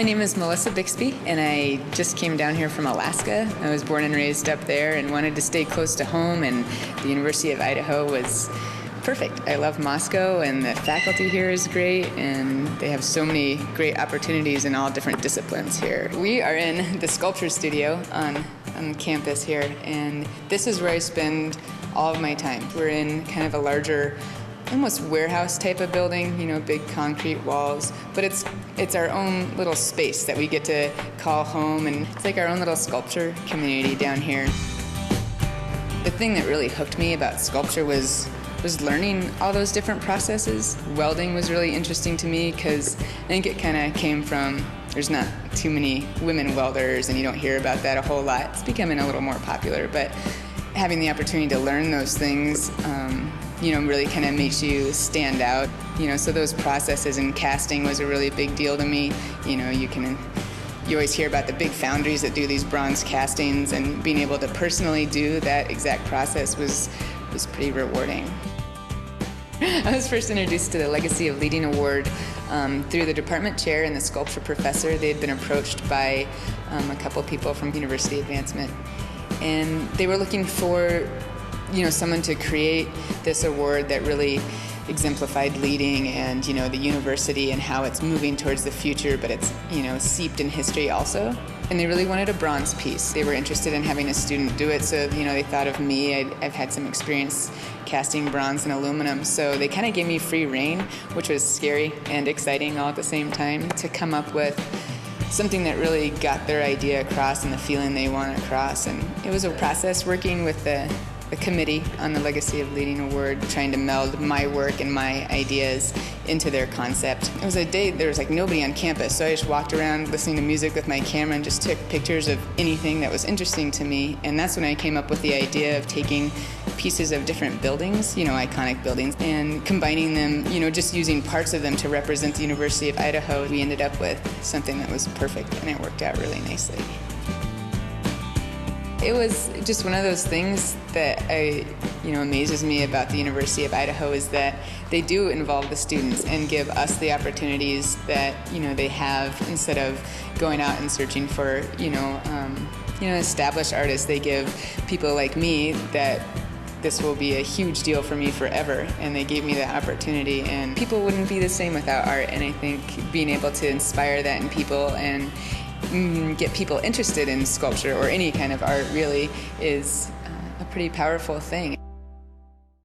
My name is Melissa Bixby, and I just came down here from Alaska. I was born and raised up there and wanted to stay close to home, and the University of Idaho was perfect. I love Moscow, and the faculty here is great, and they have so many great opportunities in all different disciplines here. We are in the sculpture studio on campus here, and this is where I spend all of my time. We're in kind of a larger, almost warehouse type of building, you know, big concrete walls, but it's our own little space that we get to call home, and it's like our own little sculpture community down here. The thing that really hooked me about sculpture was learning all those different processes. Welding was really interesting to me because I think it kind of came from, there's not too many women welders and you don't hear about that a whole lot. It's becoming a little more popular, but having the opportunity to learn those things you know, really kind of makes you stand out. You know, so those processes in casting was a really big deal to me. You know, you always hear about the big foundries that do these bronze castings, and being able to personally do that exact process was pretty rewarding. I was first introduced to the Legacy of Leading Award through the department chair and the sculpture professor. They had been approached by a couple people from University Advancement, and they were looking for, you know, someone to create this award that really exemplified leading and, you know, the university and how it's moving towards the future, but it's, you know, seeped in history also. And they really wanted a bronze piece. They were interested in having a student do it, so, you know, they thought of me. I've had some experience casting bronze and aluminum, so they kind of gave me free rein, which was scary and exciting all at the same time, to come up with something that really got their idea across and the feeling they want across. And it was a process working with the committee on the Legacy of Leading Award, trying to meld my work and my ideas into their concept. It was a day there was like nobody on campus, so I just walked around listening to music with my camera and just took pictures of anything that was interesting to me. And that's when I came up with the idea of taking pieces of different buildings, you know, iconic buildings, and combining them, you know, just using parts of them to represent the University of Idaho. We ended up with something that was perfect, and it worked out really nicely. It was just one of those things that amazes me about the University of Idaho, is that they do involve the students and give us the opportunities that, you know, they have, instead of going out and searching for, established artists. They give people like me that this will be a huge deal for me forever, and they gave me that opportunity, and people wouldn't be the same without art. And I think being able to inspire that in people and get people interested in sculpture or any kind of art really is a pretty powerful thing.